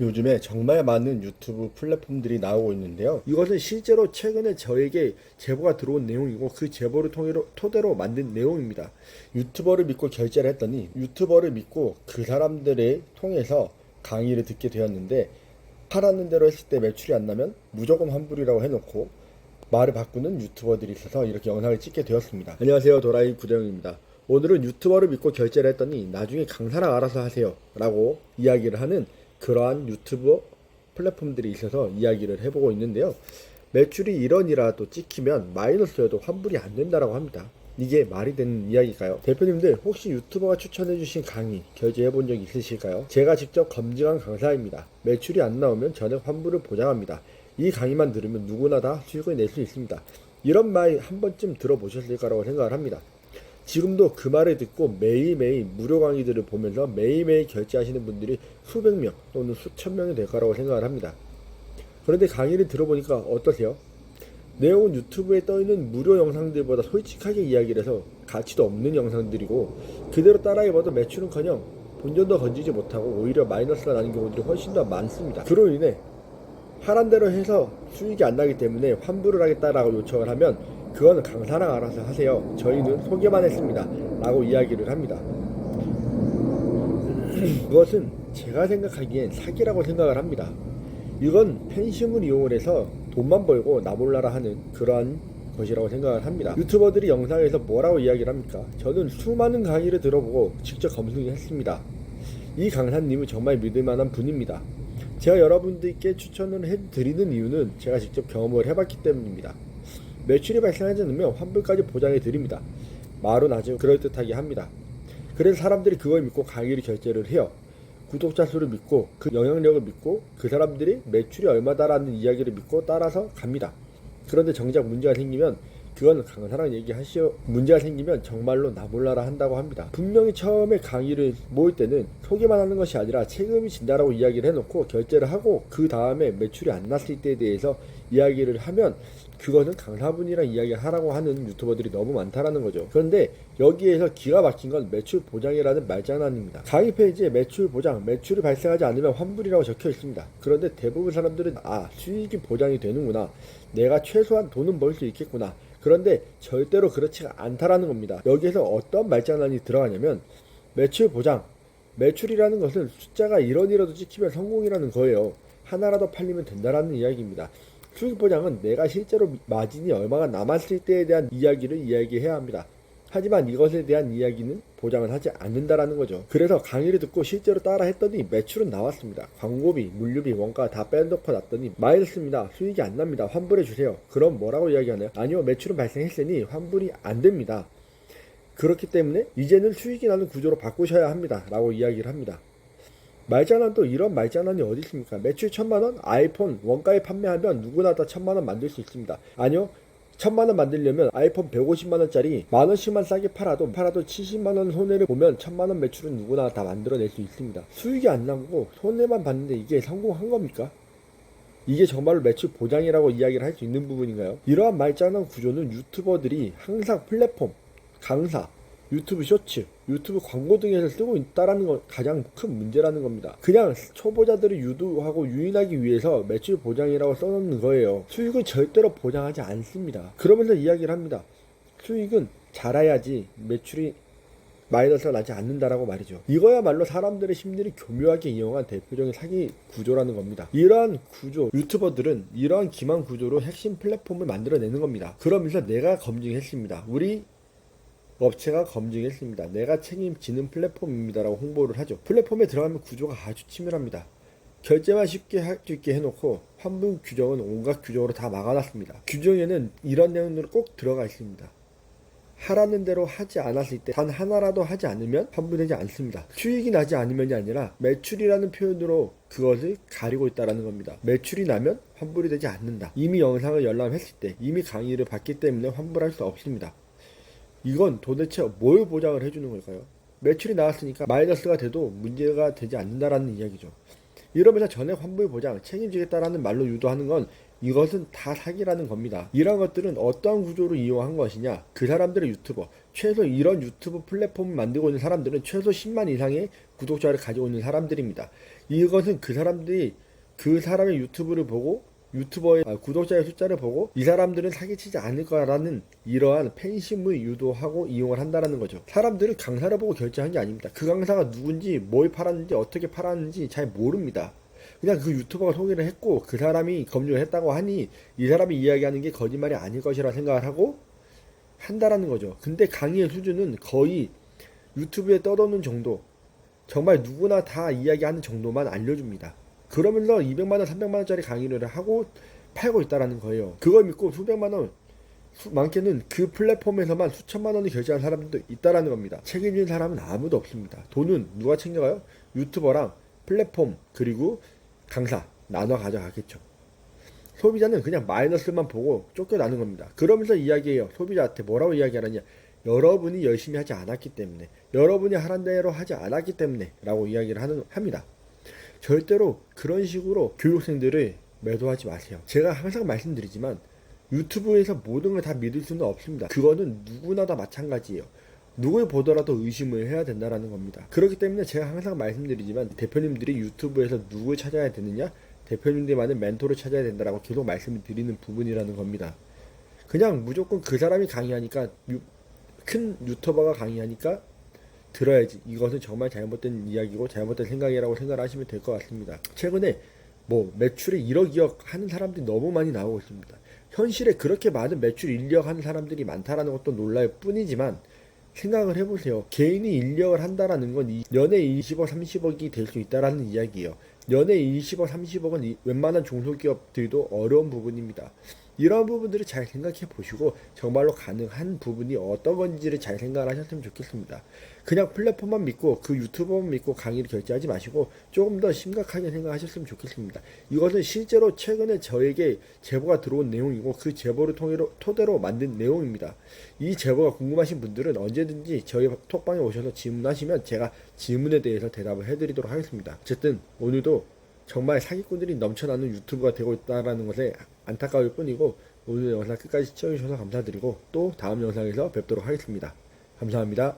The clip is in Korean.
요즘에 정말 많은 유튜브 플랫폼들이 나오고 있는데요. 이것은 실제로 최근에 저에게 제보가 들어온 내용이고 그 제보를 토대로 만든 내용입니다. 유튜버를 믿고 결제를 했더니 유튜버를 믿고 그 사람들을 통해서 강의를 듣게 되었는데 하라는 대로 했을 때 매출이 안 나면 무조건 환불이라고 해놓고 말을 바꾸는 유튜버들이 있어서 이렇게 영상을 찍게 되었습니다. 안녕하세요, 도라이 구대영입니다. 오늘은 유튜버를 믿고 결제를 했더니 나중에 강사랑 알아서 하세요 라고 이야기를 하는 그러한 유튜버 플랫폼들이 있어서 이야기를 해보고 있는데요. 매출이 1원이라도 찍히면 마이너스여도 환불이 안 된다라고 합니다. 이게 말이 되는 이야기일까요? 대표님들 혹시 유튜버가 추천해주신 강의 결제해본 적 있으실까요? 제가 직접 검증한 강사입니다. 매출이 안 나오면 전액 환불을 보장합니다. 이 강의만 들으면 누구나 다 수익을 낼 수 있습니다. 이런 말 한 번쯤 들어보셨을 거라고 생각을 합니다. 지금도 그 말을 듣고 매일매일 무료 강의들을 보면서 매일매일 결제하시는 분들이 수백 명 또는 수천 명이 될 거라고 생각을 합니다. 그런데 강의를 들어보니까 어떠세요? 내용은 유튜브에 떠있는 무료 영상들보다 솔직하게 이야기를 해서 가치도 없는 영상들이고 그대로 따라해봐도 매출은커녕 본전도 건지지 못하고 오히려 마이너스가 나는 경우들이 훨씬 더 많습니다. 그로 인해 하란 대로 해서 수익이 안 나기 때문에 환불을 하겠다라고 요청을 하면 그거는 강사랑 알아서 하세요. 저희는 소개만 했습니다. 라고 이야기를 합니다. 그것은 제가 생각하기엔 사기라고 생각을 합니다. 이건 팬심을 이용을 해서 돈만 벌고 나몰라라 하는 그러한 것이라고 생각을 합니다. 유튜버들이 영상에서 뭐라고 이야기를 합니까? 저는 수많은 강의를 들어보고 직접 검증했습니다. 이 강사님은 정말 믿을만한 분입니다. 제가 여러분들께 추천을 해드리는 이유는 제가 직접 경험을 해봤기 때문입니다. 매출이 발생하지 않으면 환불까지 보장해 드립니다. 말은 아주 그럴듯하게 합니다. 그래서 사람들이 그걸 믿고 강의를 결제를 해요. 구독자 수를 믿고 그 영향력을 믿고 그 사람들이 매출이 얼마다라는 이야기를 믿고 따라서 갑니다. 그런데 정작 문제가 생기면 그건 강사랑 얘기하시오. 문제가 생기면 정말로 나몰라라 한다고 합니다. 분명히 처음에 강의를 모을 때는 소개만 하는 것이 아니라 책임이 진다라고 이야기를 해놓고 결제를 하고 그 다음에 매출이 안 났을 때에 대해서 이야기를 하면 그것은 강사분이랑 이야기하라고 하는 유튜버들이 너무 많다라는 거죠. 그런데 여기에서 기가 막힌 건 매출 보장이라는 말장난입니다. 강의 페이지에 매출 보장, 매출이 발생하지 않으면 환불이라고 적혀 있습니다. 그런데 대부분 사람들은 수익이 보장이 되는구나, 내가 최소한 돈은 벌 수 있겠구나, 그런데 절대로 그렇지가 않다라는 겁니다. 여기에서 어떤 말장난이 들어가냐면 매출 보장, 매출이라는 것은 숫자가 1원이라도 찍히면 성공이라는 거예요. 하나라도 팔리면 된다라는 이야기입니다. 수익 보장은 내가 실제로 마진이 얼마가 남았을 때에 대한 이야기를 이야기해야 합니다. 하지만 이것에 대한 이야기는 보장을 하지 않는다라는 거죠. 그래서 강의를 듣고 실제로 따라 했더니 매출은 나왔습니다. 광고비, 물류비, 원가 다 빼놓고 났더니 마이너스입니다. 수익이 안 납니다. 환불해 주세요. 그럼 뭐라고 이야기하나요? 아니요, 매출은 발생했으니 환불이 안 됩니다. 그렇기 때문에 이제는 수익이 나는 구조로 바꾸셔야 합니다. 라고 이야기를 합니다. 말장난, 또 이런 말장난이 어디 있습니까? 매출 1000만원 아이폰 원가에 판매하면 누구나 다 1000만원 만들 수 있습니다. 아니요, 1000만원 만들려면 아이폰 150만원짜리 만원씩만 싸게 팔아도 70만원 손해를 보면 1000만원 매출은 누구나 다 만들어낼 수 있습니다. 수익이 안 나고 손해만 봤는데 이게 성공한 겁니까? 이게 정말로 매출 보장이라고 이야기를 할 수 있는 부분인가요? 이러한 말장난 구조는 유튜버들이 항상 플랫폼, 강사, 유튜브 쇼츠, 유튜브 광고 등에서 쓰고 있다라는 건 가장 큰 문제라는 겁니다. 그냥 초보자들을 유도하고 유인하기 위해서 매출 보장이라고 써놓는 거예요. 수익은 절대로 보장하지 않습니다. 그러면서 이야기를 합니다. 수익은 잘해야지 매출이 마이너스가 나지 않는다라고 말이죠. 이거야말로 사람들의 심리를 교묘하게 이용한 대표적인 사기 구조라는 겁니다. 이러한 구조, 유튜버들은 이러한 기만 구조로 핵심 플랫폼을 만들어내는 겁니다. 그러면서 내가 검증했습니다. 우리 업체가 검증했습니다. 내가 책임지는 플랫폼입니다 라고 홍보를 하죠. 플랫폼에 들어가면 구조가 아주 치밀합니다. 결제만 쉽게 할 수 있게 해놓고 환불 규정은 온갖 규정으로 다 막아놨습니다. 규정에는 이런 내용들이 꼭 들어가 있습니다. 하라는 대로 하지 않았을 때 단 하나라도 하지 않으면 환불되지 않습니다. 수익이 나지 않으면이 아니라 매출이라는 표현으로 그것을 가리고 있다는 겁니다. 매출이 나면 환불이 되지 않는다. 이미 영상을 열람했을 때, 이미 강의를 받기 때문에 환불할 수 없습니다. 이건 도대체 뭘 보장을 해주는 걸까요? 매출이 나왔으니까 마이너스가 돼도 문제가 되지 않는다라는 이야기죠. 이러면서 전액 환불 보장, 책임지겠다라는 말로 유도하는 건 이것은 다 사기라는 겁니다. 이런 것들은 어떠한 구조를 이용한 것이냐? 그 사람들의 유튜버, 최소 이런 유튜브 플랫폼을 만들고 있는 사람들은 최소 10만 이상의 구독자를 가지고 있는 사람들입니다. 이것은 그 사람들이 그 사람의 유튜브를 보고 유튜버의 구독자의 숫자를 보고 이 사람들은 사기치지 않을 거라는 이러한 팬심을 유도하고 이용을 한다는 거죠. 사람들은 강사를 보고 결제한 게 아닙니다. 그 강사가 누군지 뭘 팔았는지 어떻게 팔았는지 잘 모릅니다. 그냥 그 유튜버가 소개를 했고 그 사람이 검증을 했다고 하니 이 사람이 이야기하는 게 거짓말이 아닐 것이라 생각을 하고 한다라는 거죠. 근데 강의의 수준은 거의 유튜브에 떠도는 정도, 정말 누구나 다 이야기하는 정도만 알려줍니다. 그러면서 200만원, 300만원짜리 강의를 하고 팔고 있다라는 거예요. 그걸 믿고 수백만원, 많게는 그 플랫폼에서만 수천만원을 결제한 사람들도 있다라는 겁니다. 책임진 사람은 아무도 없습니다. 돈은 누가 챙겨가요? 유튜버랑 플랫폼 그리고 강사 나눠 가져가겠죠. 소비자는 그냥 마이너스만 보고 쫓겨나는 겁니다. 그러면서 이야기해요. 소비자한테 뭐라고 이야기하느냐. 여러분이 열심히 하지 않았기 때문에, 여러분이 하란 대로 하지 않았기 때문에 라고 이야기를 합니다. 절대로 그런 식으로 교육생들을 매도하지 마세요. 제가 항상 말씀드리지만 유튜브에서 모든 걸 다 믿을 수는 없습니다. 그거는 누구나 다 마찬가지예요. 누굴 보더라도 의심을 해야 된다는 겁니다. 그렇기 때문에 제가 항상 말씀드리지만 대표님들이 유튜브에서 누굴 찾아야 되느냐, 대표님들만의 멘토를 찾아야 된다라고 계속 말씀을 드리는 부분이라는 겁니다. 그냥 무조건 그 사람이 강의하니까 큰 유튜버가 강의하니까 들어야지. 이것은 정말 잘못된 이야기고 잘못된 생각이라고 생각을 하시면 될 것 같습니다. 최근에 뭐 매출이 1억 2억 하는 사람들이 너무 많이 나오고 있습니다. 현실에 그렇게 많은 매출 1억 하는 사람들이 많다라는 것도 놀랄 뿐이지만 생각을 해보세요. 개인이 인력을 한다라는 건 연에 20억 30억이 될 수 있다라는 이야기예요. 연에 20억 30억은 웬만한 중소기업들도 어려운 부분입니다. 이런 부분들을 잘 생각해 보시고 정말로 가능한 부분이 어떤 건지를 잘 생각을 하셨으면 좋겠습니다. 그냥 플랫폼만 믿고 그 유튜버만 믿고 강의를 결제하지 마시고 조금 더 심각하게 생각하셨으면 좋겠습니다. 이것은 실제로 최근에 저에게 제보가 들어온 내용이고 그 제보를 토대로 만든 내용입니다. 이 제보가 궁금하신 분들은 언제든지 저희 톡방에 오셔서 질문하시면 제가 질문에 대해서 대답을 해드리도록 하겠습니다. 어쨌든 오늘도 정말 사기꾼들이 넘쳐나는 유튜브가 되고 있다는 것에 안타까울 뿐이고 오늘 영상 끝까지 시청해주셔서 감사드리고 또 다음 영상에서 뵙도록 하겠습니다. 감사합니다.